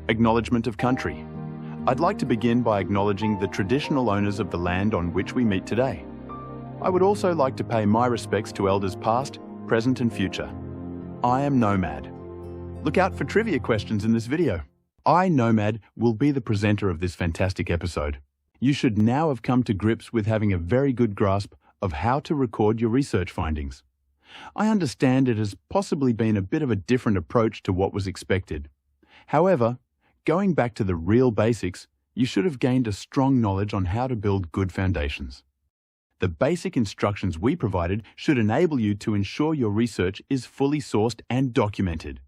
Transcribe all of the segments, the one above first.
Acknowledgement of country. I'd like to begin by acknowledging the traditional owners of the land on which we meet today. I would also like to pay my respects to elders past, present and future. I am Nomad. Look out for trivia questions in this video. I, Nomad, will be the presenter of this fantastic episode. You should now have come to grips with having a very good grasp of how to record your research findings. I understand it has possibly been a bit of a different approach to what was expected. However, going back to the real basics, you should have gained a strong knowledge on how to build good foundations. The basic instructions we provided should enable you to ensure your research is fully sourced and documented.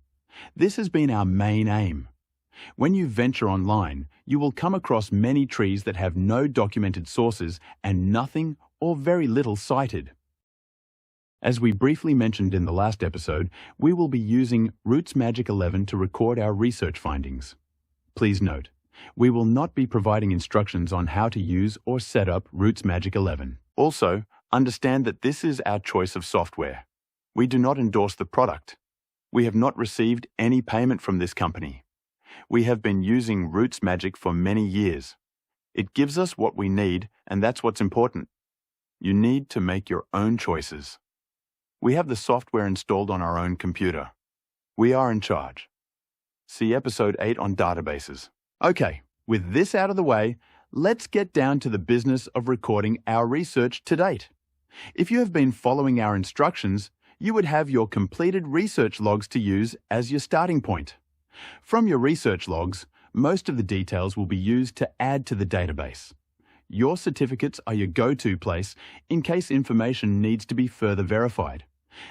This has been our main aim. When you venture online, you will come across many trees that have no documented sources and nothing or very little cited. As we briefly mentioned in the last episode, we will be using RootsMagic 11 to record our research findings. Please note, we will not be providing instructions on how to use or set up RootsMagic 11. Also, understand that this is our choice of software. We do not endorse the product. We have not received any payment from this company. We have been using RootsMagic for many years. It gives us what we need, and that's what's important. You need to make your own choices. We have the software installed on our own computer. We are in charge. See episode 8 on databases. Okay, with this out of the way, let's get down to the business of recording our research to date. If you have been following our instructions, you would have your completed research logs to use as your starting point. From your research logs, most of the details will be used to add to the database. Your certificates are your go-to place in case information needs to be further verified.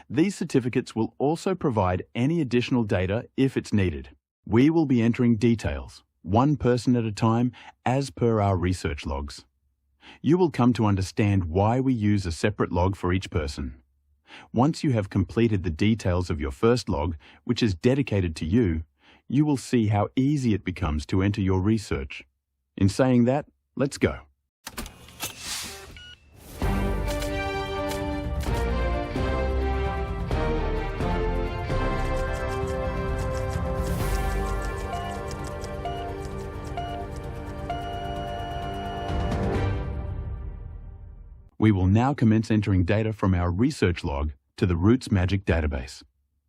These certificates will also provide any additional data if it's needed. We will be entering details, one person at a time, as per our research logs. You will come to understand why we use a separate log for each person. Once you have completed the details of your first log, which is dedicated to you, you will see how easy it becomes to enter your research. In saying that, let's go. We will now commence entering data from our research log to the RootsMagic database.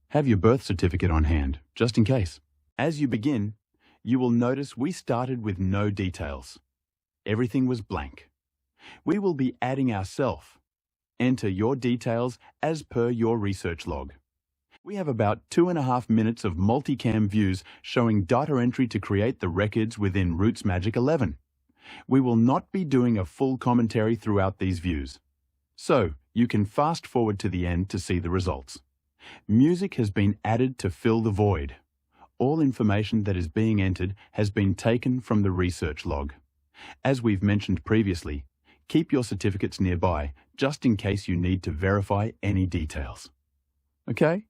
Have your birth certificate on hand, just in case. As you begin, you will notice we started with no details. Everything was blank. We will be adding ourself. Enter your details as per your research log. We have about 2.5 minutes of multicam views showing data entry to create the records within RootsMagic 11. We will not be doing a full commentary throughout these views, so you can fast forward to the end to see the results. Music has been added to fill the void. All information that is being entered has been taken from the research log. As we've mentioned previously, keep your certificates nearby just in case you need to verify any details. Okay?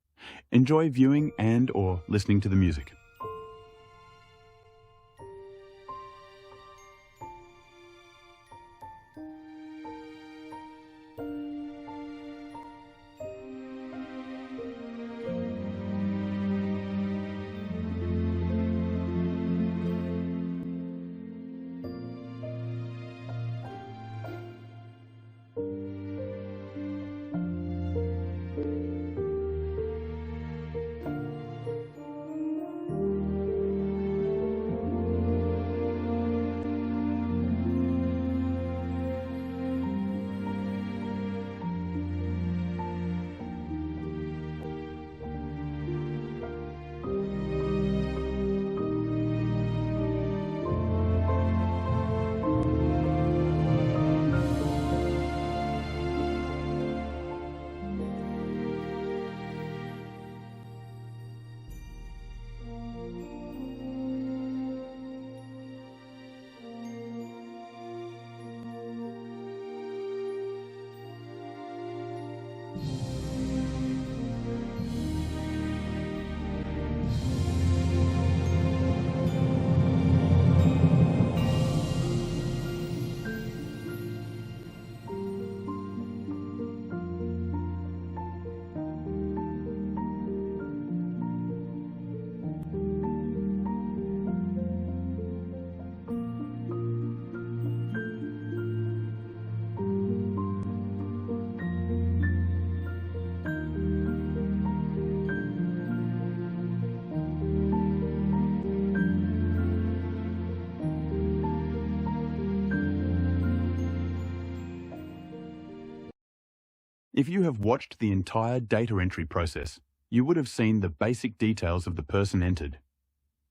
Enjoy viewing and/or listening to the music. If you have watched the entire data entry process, you would have seen the basic details of the person entered.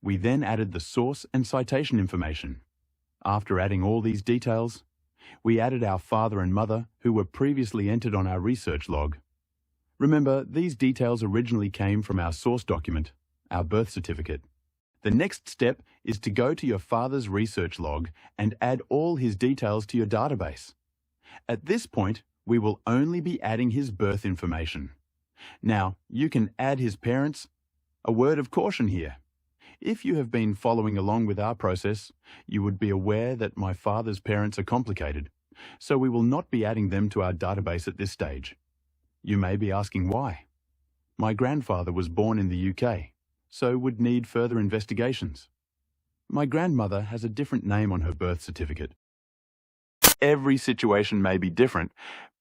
We then added the source and citation information. After adding all these details, we added our father and mother who were previously entered on our research log. Remember, these details originally came from our source document, our birth certificate. The next step is to go to your father's research log and add all his details to your database. At this point, we will only be adding his birth information. Now, you can add his parents. A word of caution here. If you have been following along with our process, you would be aware that my father's parents are complicated, so we will not be adding them to our database at this stage. You may be asking why. My grandfather was born in the UK, so would need further investigations. My grandmother has a different name on her birth certificate. Every situation may be different,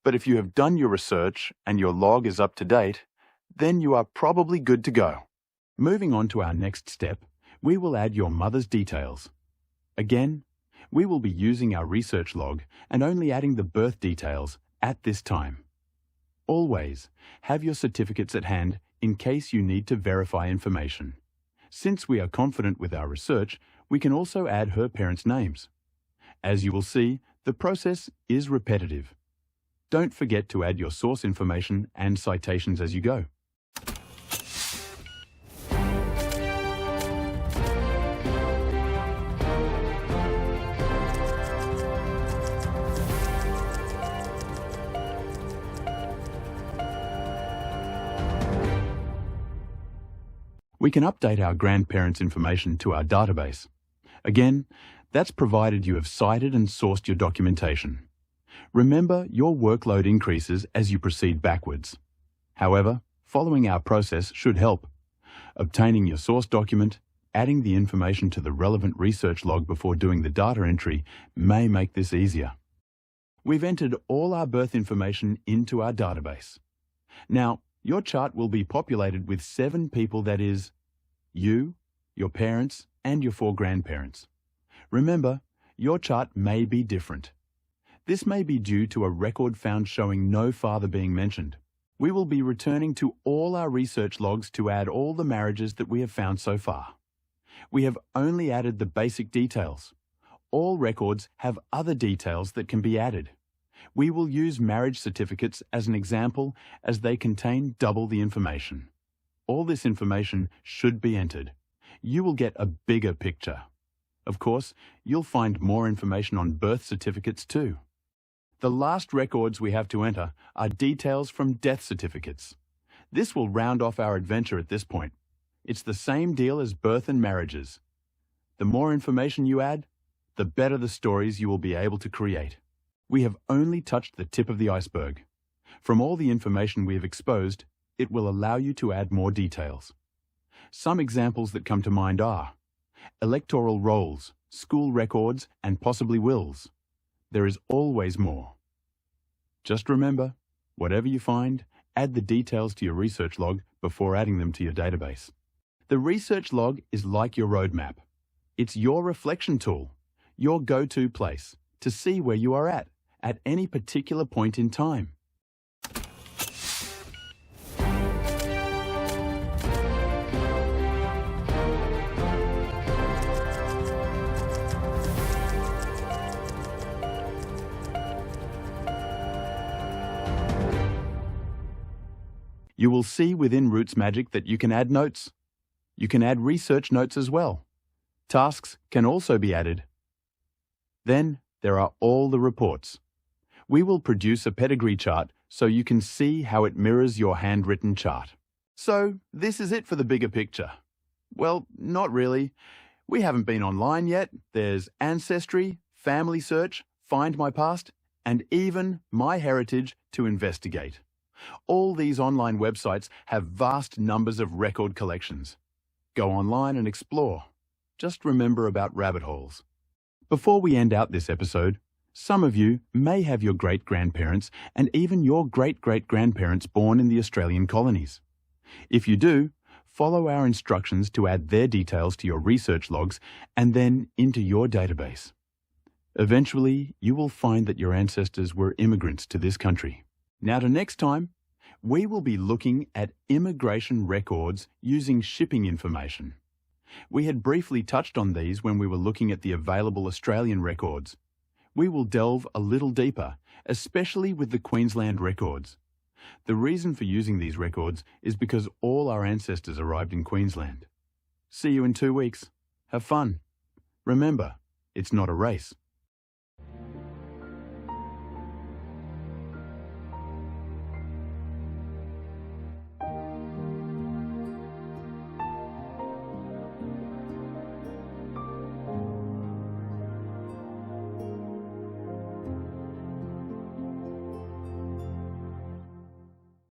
but if you have done your research and your log is up to date, then you are probably good to go. Moving on to our next step, we will add your mother's details. Again, we will be using our research log and only adding the birth details at this time. Always have your certificates at hand in case you need to verify information. Since we are confident with our research, we can also add her parents' names. As you will see, the process is repetitive. Don't forget to add your source information and citations as you go. We can update our grandparents' information to our database. Again, that's provided you have cited and sourced your documentation. Remember, your workload increases as you proceed backwards. However, following our process should help. Obtaining your source document, adding the information to the relevant research log before doing the data entry may make this easier. We've entered all our birth information into our database. Now, your chart will be populated with 7 people, that is, you, your parents, and your 4 grandparents. Remember, your chart may be different. This may be due to a record found showing no father being mentioned. We will be returning to all our research logs to add all the marriages that we have found so far. We have only added the basic details. All records have other details that can be added. We will use marriage certificates as an example as they contain double the information. All this information should be entered. You will get a bigger picture. Of course, you'll find more information on birth certificates too. The last records we have to enter are details from death certificates. This will round off our adventure at this point. It's the same deal as birth and marriages. The more information you add, the better the stories you will be able to create. We have only touched the tip of the iceberg. From all the information we have exposed, it will allow you to add more details. Some examples that come to mind are electoral rolls, school records, and possibly wills. There is always more. Just remember, whatever you find, add the details to your research log before adding them to your database. The research log is like your roadmap. It's your reflection tool, your go-to place to see where you are at any particular point in time. You will see within RootsMagic that you can add notes. You can add research notes as well. Tasks can also be added. Then there are all the reports. We will produce a pedigree chart so you can see how it mirrors your handwritten chart. So this is it for the bigger picture. Well, not really. We haven't been online yet. There's Ancestry, Family Search, Find My Past, and even My Heritage to investigate. All these online websites have vast numbers of record collections. Go online and explore. Just remember about rabbit holes. Before we end out this episode, some of you may have your great-grandparents and even your great-great-grandparents born in the Australian colonies. If you do, follow our instructions to add their details to your research logs and then into your database. Eventually, you will find that your ancestors were immigrants to this country. Now to next time, we will be looking at immigration records using shipping information. We had briefly touched on these when we were looking at the available Australian records. We will delve a little deeper, especially with the Queensland records. The reason for using these records is because all our ancestors arrived in Queensland. See you in 2 weeks. Have fun. Remember, it's not a race.